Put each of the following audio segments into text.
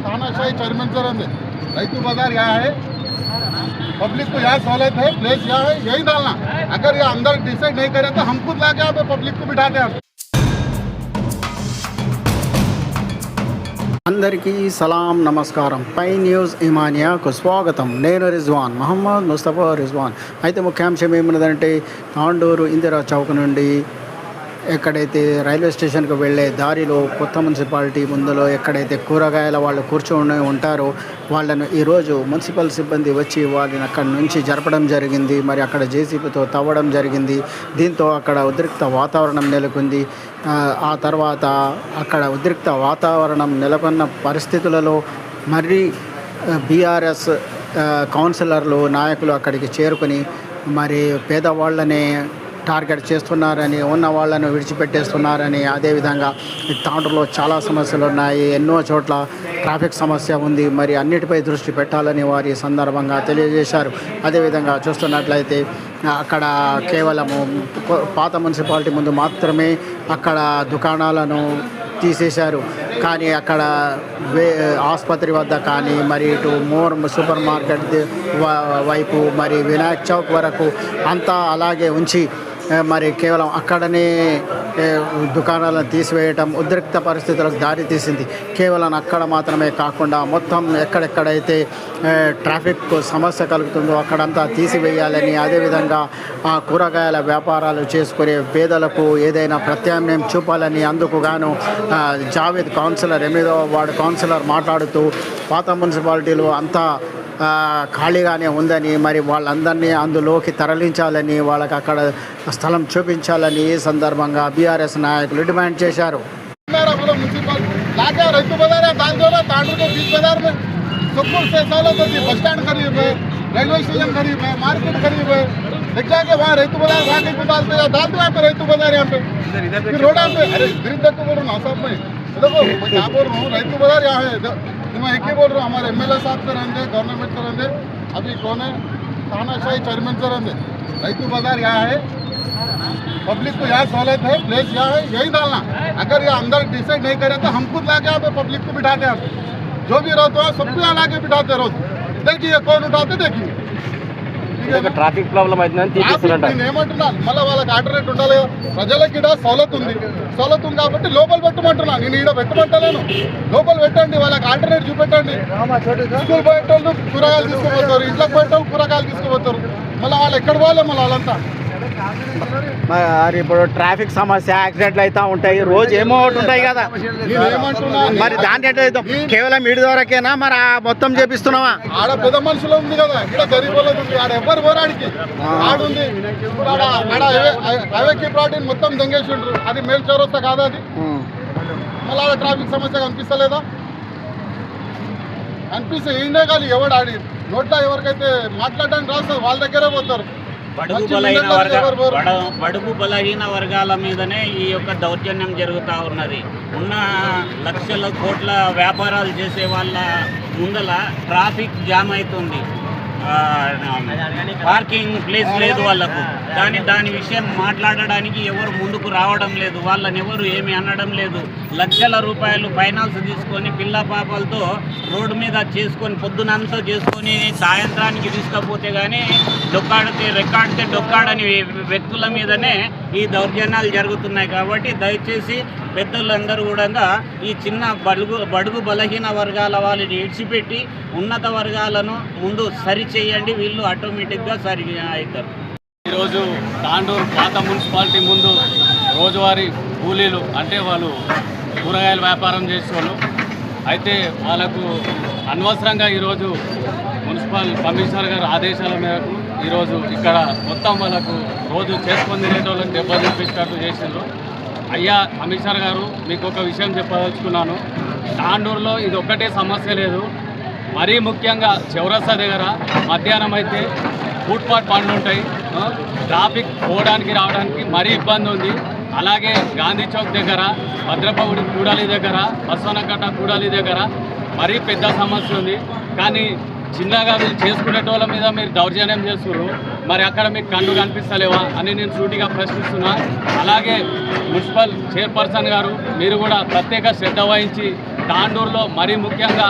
तानाशाही chairman sir है रैतु बाजार यहाँ है, पब्लिक को यहाँ सहूलत है, प्लेस यहाँ है, यही डालना। अगर ये अंदर डिसाइड नहीं करे तो हम खुद ला के यहाँ पे पब्लिक को बिठाते हैं। అందరికీ సలాం నమస్కారం. పై న్యూస్ ఇమానియాకు స్వాగతం. నేను రిజ్వాన్ మహమ్మద్ ముస్తఫా రిజ్వాన్. అయితే ముఖ్యాంశం ఏమున్నదంటే తాండూరు ఇందిరా చౌక్ నుండి ఎక్కడైతే రైల్వే స్టేషన్కి వెళ్ళే దారిలో కొత్త మున్సిపాలిటీ ముందులో ఎక్కడైతే కూరగాయల వాళ్ళు కూర్చొని ఉంటారో వాళ్ళను ఈరోజు మున్సిపల్ సిబ్బంది వచ్చి వాళ్ళని అక్కడి నుంచి జరపడం జరిగింది. మరి అక్కడ జేసీబీతో తవ్వడం జరిగింది. దీంతో అక్కడ ఉద్రిక్త వాతావరణం నెలకొంది. ఆ తర్వాత అక్కడ ఉద్రిక్త వాతావరణం నెలకొన్న పరిస్థితులలో మరి బీఆర్ఎస్ కౌన్సిలర్లు నాయకులు అక్కడికి చేరుకొని మరి పేదవాళ్ళనే టార్గెట్ చేస్తున్నారని, ఉన్న వాళ్ళను విడిచిపెట్టేస్తున్నారని, అదేవిధంగా తాండూరులో చాలా సమస్యలు ఉన్నాయి, ఎన్నో చోట్ల ట్రాఫిక్ సమస్య ఉంది, మరి అన్నిటిపై దృష్టి పెట్టాలని వారి సందర్భంగా తెలియజేశారు. అదేవిధంగా చూస్తున్నట్లయితే అక్కడ కేవలము పాత మున్సిపాలిటీ ముందు మాత్రమే అక్కడ దుకాణాలను తీసేశారు. కానీ అక్కడ ఆసుపత్రి వద్ద కానీ మరి ఇటు మోర్ సూపర్ మార్కెట్ వైపు మరి వినాయక్ చౌక్ వరకు అంతా అలాగే ఉంచి మరి కేవలం అక్కడనే దుకాణాలను తీసివేయటం ఉద్రిక్త పరిస్థితులకు దారి తీసింది. కేవలం అక్కడ మాత్రమే కాకుండా మొత్తం ఎక్కడెక్కడైతే ట్రాఫిక్ సమస్య కలుగుతుందో అక్కడంతా తీసివేయాలని, అదేవిధంగా ఆ కూరగాయల వ్యాపారాలు చేసుకునే పేదలకు ఏదైనా ప్రత్యామ్నాయం చూపాలని అందుకు గాను జావేద్ కౌన్సిలర్ 8వ వార్డు కౌన్సిలర్ మాట్లాడుతూ పాత మున్సిపాలిటీలో అంతా ఖాళీగానే ఉందని, మరి వాళ్ళందరినీ అందులోకి తరలించాలని, వాళ్ళకి అక్కడ స్థలం చూపించాలని ఈ సందర్భంగా బీఆర్ఎస్ నాయకులు డిమాండ్ చేశారు. बस स्टैंड करीब है, रेलवे स्टेशन करीब है, मार्केट करीब है, देख जाके वहाँ रैतु बाजार वहाँ कहीं डालते हैं, डालते हैं यहाँ पे रैतु बाजार यहाँ पे फिर रोड पे। अरे इधर तक तो बोल रहा हूँ साहब मैं, देखो मैं क्या बोल रहा हूँ, रैतु बाजार यहाँ है। मैं एक ही बोल रहा हूँ, हमारे MLA साहब से रहेंगे, गवर्नमेंट से रहेंगे, अभी कौन है तानाशाही चेयरमैन से रहेंगे। रैतु बाजार यहाँ है, पब्लिक को यहाँ सहूलत है, प्लेस यहाँ है, यही डालना। अगर ये अंदर डिसाइड नहीं करे तो हम खुद ला के यहाँ पे पब्लिक को बिठाते हैं। जो भी रहते हैं सबको यहाँ ला के बिठाते रोज, देखिए कौन उठाते देखिए। ట్రాఫిక్ ప్రాబ్లం ఏమంటున్నా మళ్ళీ వాళ్ళకి ఆల్టర్నేట్ ఉండాలి. ప్రజలకి ఇక్కడ సౌలత్ ఉంది కాబట్టి లోపల పెట్టమంటున్నా. నేను ఇక్కడ పెట్టమంటలేను, లోపల పెట్టండి, వాళ్ళకి ఆల్టర్నేట్ చూపెట్టండి. స్కూల్ పోయేటోళ్ళు కూరగాయలు తీసుకుపోతారు, ఇంట్లోకి పోయేటోళ్ళు కూరగాయలు తీసుకుపోతారు, మళ్ళీ వాళ్ళు ఎక్కడ పోవాలి మళ్ళీ వాళ్ళంతా. మరి ఇప్పుడు ట్రాఫిక్ సమస్య, యాక్సిడెంట్లు అయితే ఉంటాయి, రోజు ఏమో ఒకటి ఉంటాయి కదా. మరి దాని ఎట్లా కేవలం వీడి ద్వారాకేనా మరి మొత్తం చేపిస్తున్నావా? ఆడ పెద్ద మనుషులు ఉంది కదా, ఇక్కడ గరీబ్ వాళ్ళది ఉంది, ఆడ ఎవరు పోరాడికి ఆడుంది. హైవేకి ప్రాటీన్ మొత్తం దొంగేసిండ్రు, అది మేల్ చౌరస్తా కాదా అది? మళ్ళీ ఆడ ట్రాఫిక్ సమస్య కనిపిస్తలేదా? కనిపిస్తే ఏంటే కానీ ఎవడు ఆడి నోట్లా ఎవరికైతే మాట్లాడడానికి రాస్తారు వాళ్ళ దగ్గరే పోతారు. బడుగు బలహీన వర్గాల మీదనే ఈ యొక్క దౌర్జన్యం జరుగుతూ ఉన్నది. ఉన్న లక్షల కోట్ల వ్యాపారాలు చేసే వాళ్ళ ముందల ట్రాఫిక్ జామ్ అవుతుంది, పార్కింగ్ ప్లేస్ లేదు వాళ్ళకు. దాని విషయం మాట్లాడడానికి ఎవరు ముందుకు రావడం లేదు, వాళ్ళని ఎవరు ఏమి అనడం లేదు. లక్షల రూపాయలు ఫైనాన్స్ తీసుకొని పిల్ల పాపలతో రోడ్డు మీద చేసుకొని పొద్దునంతా చేసుకొని సాయంత్రానికి తీసుకపోతే కానీ రెక్కాడితే డొక్కాడని వ్యక్తుల మీదనే ఈ దౌర్జన్యాలు జరుగుతున్నాయి. కాబట్టి దయచేసి పెద్దలందరూ కూడా ఈ చిన్న బడుగు బలహీన వర్గాల వాళ్ళని ఇడిచిపెట్టి ఉన్నత వర్గాలను ముందు సరి చేయండి, వీళ్ళు ఆటోమేటిక్గా సరి అవుతారు. ఈరోజు తాండూరు పాత మున్సిపాలిటీ ముందు రోజువారీ కూలీలు అంటే వాళ్ళు కూరగాయల వ్యాపారం చేసేవాళ్ళు అయితే వాళ్ళకు అనవసరంగా ఈరోజు మున్సిపల్ కమిషనర్ గారి ఆదేశాల మేరకు ఈరోజు ఇక్కడ మొత్తం వాళ్ళకు రోజు చేసుకొని తినేటోళ్ళకి దెబ్బ చూపించినట్టు చేసిండ్రు. అయ్యా కమిషనర్ గారు, మీకు ఒక విషయం చెప్పదలుచుకున్నాను. తాండూరులో ఇది ఒక్కటే సమస్య లేదు, మరీ ముఖ్యంగా చౌరస్తా దగ్గర మధ్యాహ్నం అయితే ఫుట్పాత్ బండ్లు ఉంటాయి, ట్రాఫిక్ పోవడానికి రావడానికి మరీ ఇబ్బంది ఉంది. అలాగే గాంధీ చౌక్ దగ్గర, భద్రపగుడి కూడాలి దగ్గర, బస్వనకట్ట కూడాలి దగ్గర మరీ పెద్ద సమస్య ఉంది. కానీ చిన్నగా వీళ్ళు చేసుకునేటోళ్ళ మీద మీరు దౌర్జన్యం చేస్తున్నారు, మరి అక్కడ మీకు కళ్ళు కనిపిస్తలేవా అని నేను సూటిగా ప్రశ్నిస్తున్నా. అలాగే మున్సిపల్ చైర్పర్సన్ గారు మీరు కూడా ప్రత్యేక శ్రద్ధ వహించి తాండూరులో మరీ ముఖ్యంగా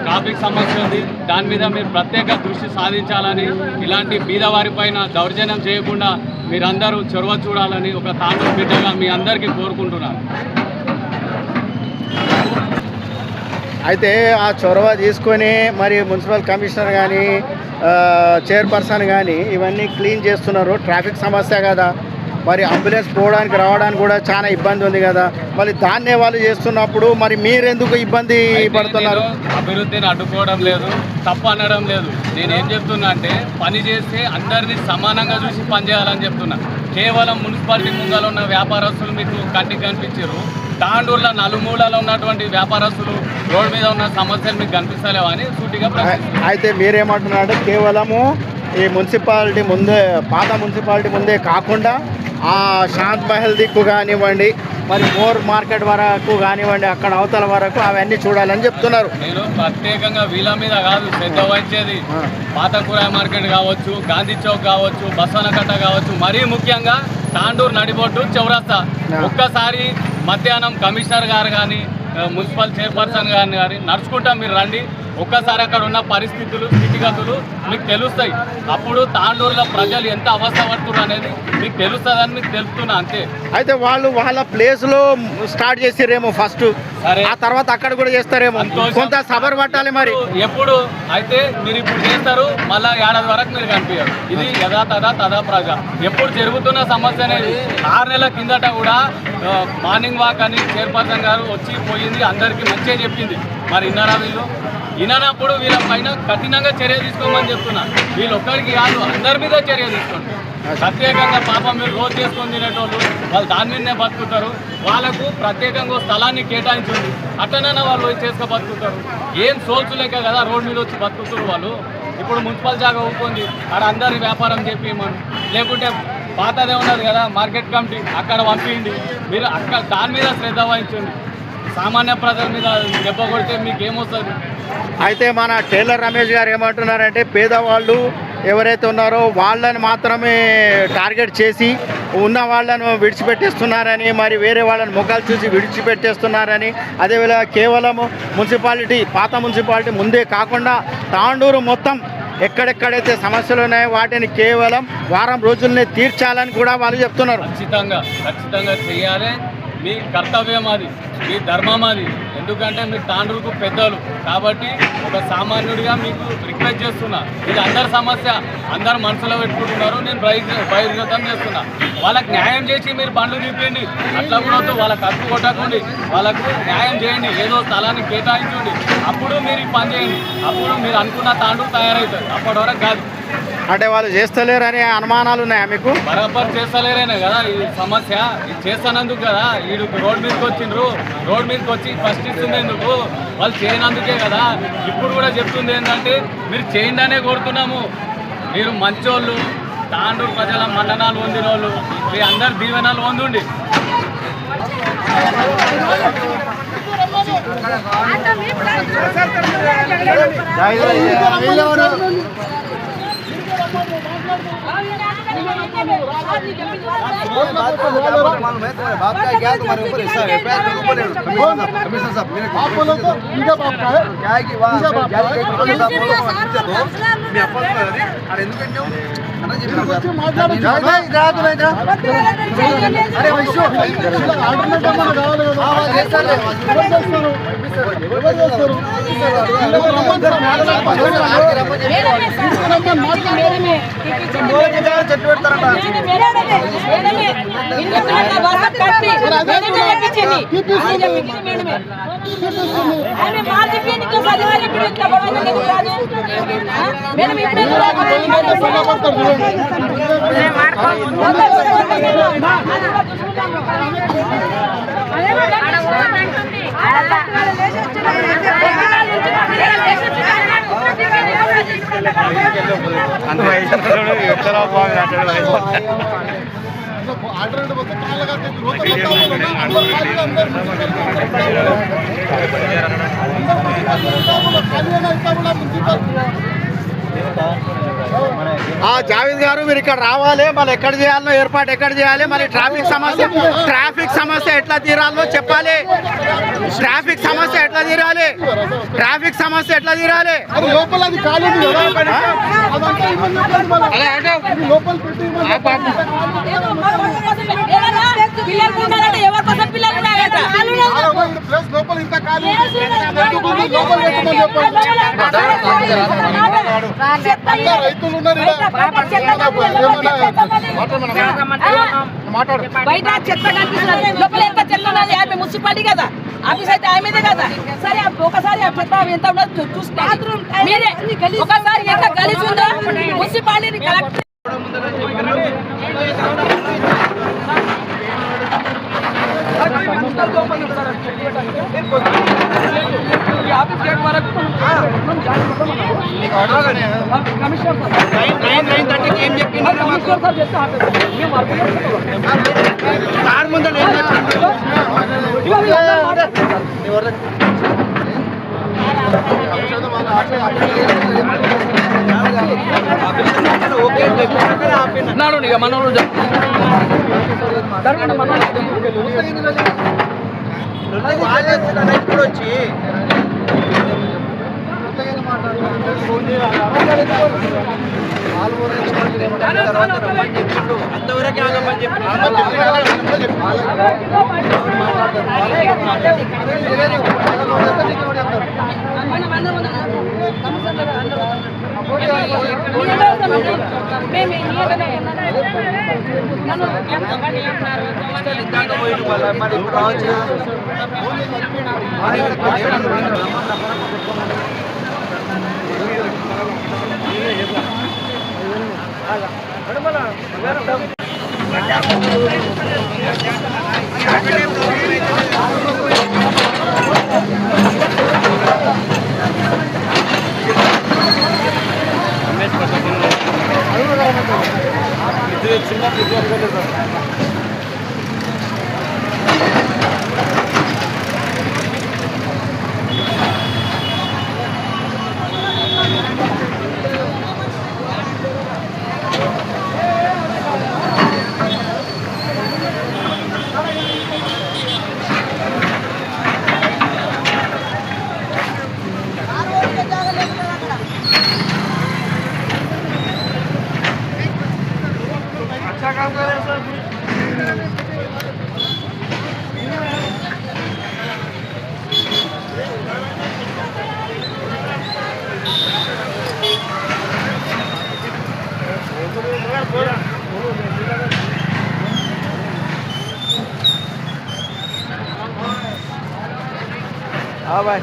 ట్రాఫిక్ సమస్య ఉంది. దాని మీద మీరు ప్రత్యేక దృష్టి సాధించాలని, ఇలాంటి బీదవారి పైన దౌర్జన్యం చేయకుండా మీరందరూ చొరవ చూడాలని ఒక తాండూరు బిడ్డగా మీ అందరికీ కోరుకుంటున్నాను. అయితే ఆ చొరవ తీసుకొని మరి మున్సిపల్ కమిషనర్ కానీ చైర్పర్సన్ కానీ ఇవన్నీ క్లీన్ చేస్తున్నారు. ట్రాఫిక్ సమస్య కదా, మరి అంబులెన్స్ పోవడానికి రావడానికి కూడా చాలా ఇబ్బంది ఉంది కదా, మరి దాన్నే వాళ్ళు చేస్తున్నప్పుడు మరి మీరెందుకు ఇబ్బంది పడుతున్నారు? అభివృద్ధిని అడ్డుకోవడం లేదు, తప్పు అనడం లేదు. నేనేం చెప్తున్నా అంటే పని చేస్తే అందరినీ సమానంగా చూసి పని చేయాలని చెప్తున్నా. కేవలం మున్సిపాలిటీ ముందర ఉన్న వ్యాపారస్తులు మీకు కంటికి కనిపించారు, తాండూరులో నలుమూలలో ఉన్నటువంటి వ్యాపారస్తులు రోడ్డు మీద ఉన్న సమస్యలు మీకు కనిపిస్తలేవా అని సూటిగా అయితే మీరేమంటున్నాడు, కేవలము ఈ మున్సిపాలిటీ ముందే, పాత మున్సిపాలిటీ ముందే కాకుండా ఆ శాంత్ మహల్ దిక్కు కానివ్వండి, మరి మోర్ మార్కెట్ వరకు కానివ్వండి, అక్కడ అవతల వరకు అవన్నీ చూడాలని చెప్తున్నారు. నేను ప్రత్యేకంగా వీళ్ళ మీద కాదు శ్రద్ధ వహించేది. పాత కూరగాయ మార్కెట్ కావచ్చు, గాంధీ చౌక్ కావచ్చు, బసవనకట్ట కావచ్చు, మరీ ముఖ్యంగా తాండూరు నడిబొట్టు చౌరస్తా. ఒక్కసారి మధ్యాహ్నం కమిషనర్ గారు కానీ మున్సిపల్ చైర్పర్సన్ గారిని కానీ నడుచుకుంటా మీరు రండి. ఒక్కసారి అక్కడ ఉన్న పరిస్థితులు, స్థితిగతులు మీకు తెలుస్తాయి. అప్పుడు తాండూరులో ప్రజలు ఎంత అవస్థ పడుతున్నారు అనేది మీకు తెలుస్తుందని మీకు తెలుపుతున్నా అంతే. అయితే వాళ్ళు వాళ్ళ ప్లేస్లో స్టార్ట్ చేసారేమో ఫస్ట్, ఆ తర్వాత అక్కడ కూడా చేస్తారేమో, కొంత సబర్ పట్టాలి. మరి ఎప్పుడు అయితే మీరు ఇప్పుడు చేస్తారు, మళ్ళీ ఏడాది వరకు మీరు కనిపించారు. ఇది యథా తదా ప్రజ ఎప్పుడు జరుగుతున్న సమస్య అనేది. 6 నెలల కిందట కూడా మార్నింగ్ వాక్ అని చైర్పర్సన్ గారు వచ్చి పోయింది, అందరికీ మంచిగా చెప్పింది. మరి విన్నారా వీళ్ళు? వినప్పుడు వీళ్ళ పైన కఠినంగా చర్య తీసుకోమని చెప్తున్నా. వీళ్ళు ఒక్కరికి కాదు, అందరి మీద చర్య తీసుకోండి. ప్రత్యేకంగా పాపం మీరు రోజు చేసుకొని తినేటోళ్ళు వాళ్ళు దాని మీదనే బతుకుతారు. వాళ్ళకు ప్రత్యేకంగా స్థలాన్ని కేటాయించండి, అట్టనైనా వాళ్ళు చేసుకొని బతుకుతారు. ఏం సోల్స్ లేక కదా రోడ్డు మీద వచ్చి బతుకుతారు వాళ్ళు. ఇప్పుడు మున్సిపల్ జాగా ఊపుకుంది, అక్కడ అందరి వ్యాపారం చెప్పిమని, లేకుంటే పాతదే ఉన్నది కదా మార్కెట్ కమిటీ, అక్కడ పంపించండి. మీరు అక్కడ దాని మీద శ్రద్ధ వహించండి. సామాన్య ప్రజల మీద దెబ్బ కొడితే మీకు ఏమొస్తుంది? అయితే మన టేలర్ రమేష్ గారు ఏమంటున్నారంటే, పేదవాళ్ళు ఎవరైతే ఉన్నారో వాళ్ళని మాత్రమే టార్గెట్ చేసి ఉన్న వాళ్ళను విడిచిపెట్టేస్తున్నారని, మరి వేరే వాళ్ళని ముఖాలు చూసి విడిచిపెట్టేస్తున్నారని, అదేవిధంగా కేవలము మున్సిపాలిటీ, పాత మున్సిపాలిటీ ముందే కాకుండా తాండూరు మొత్తం ఎక్కడెక్కడైతే సమస్యలు ఉన్నాయో వాటిని కేవలం వారం రోజుల్నే తీర్చాలని కూడా వాళ్ళు చెప్తున్నారు. ఖచ్చితంగా చేయాలి. మీ కర్తవ్యం అది, మీ ధర్మం అది. ఎందుకంటే మీరు తాండూరుకు పెద్దలు కాబట్టి ఒక సామాన్యుడిగా మీకు రిక్వెస్ట్ చేస్తున్నా. ఇది అందరి సమస్య, అందరు మనసులో పెట్టుకుంటున్నారు. నేను బహిర్గతం చేస్తున్నా. వాళ్ళకి న్యాయం చేసి మీరు బండ్లు తిప్పండి, అట్లా కూడా వద్దు. వాళ్ళకి కప్పు కొట్టకండి, వాళ్ళకు న్యాయం చేయండి, ఏదో స్థలాన్ని కేటాయించండి. అప్పుడు మీరు ఈ పని చేయండి, అప్పుడు మీరు అనుకున్న తాండూరు తయారవుతుంది. అప్పటి వరకు కాదు. అంటే వాళ్ళు చేస్తలేరనే అనుమానాలు ఉన్నాయా మీకు? బరాబర్ చేస్తలేరేనే కదా ఈ సమస్య. ఇది చేస్తానందుకు కదా వీడు రోడ్ మీదకి వచ్చిండ్రు. రోడ్ మీదకి వచ్చి ఫస్ట్ ఇస్తుంది ఎందుకు? వాళ్ళు చేయనందుకే కదా. ఇప్పుడు కూడా చెప్తుంది ఏంటంటే మీరు చేయండి అనే కోరుతున్నాము. మీరు మంచోళ్ళు, తాండూరు ప్రజల మన్ననాలు పొందిన వాళ్ళు, మీ అందరు దీవెనాలు పొందుండి. आप बोलो तो इनका बाप का है, क्या है कि इनका बाप का है। अरे वैसे आल्टरनेट ఏమన్నా కావాలి కదా, आल्टरनेट बोलते कहाँ लगाते हैं? रोड तो खाली है ना, इतना बड़ा मुंसिपल జావేద్ గారు మీరు ఇక్కడ రావాలి, మళ్ళీ ఎక్కడ చేయాలో ఏర్పాటు ఎక్కడ చేయాలి, మరి ట్రాఫిక్ సమస్య ఎట్లా తీరాలో చెప్పాలి. ట్రాఫిక్ సమస్య ఎట్లా తీరాలి, ట్రాఫిక్ సమస్య ఎట్లా తీరాలి. అది లోపల అది కాలేదు కదా, అదంతా ఇబ్బంది ఉంటుంది మళ్ళా. ఇది లోపల పెట్టి ప్లస్ లోపల ఇంత ఖాళీ లోపల పెట్టమని చెప్పండి. రైతులు ఉన్నారు బయట చెత్త కనిపిస్తుంది, లోపల ఎంత చెత్త ఉన్నది. ఆమె మున్సిపాలిటీ కదా, ఆఫీస్ అయితే ఆమెదే కదా. సరే ఒకసారి ఆ చెత్త ఎంత ఉన్నదో చూస్తే మీరే ఒకసారి ఎంత కలిసి ఉందో మున్సిపాలిటీ కలెక్టర్ అంతవరకే ఆగమని చెప్పి भाई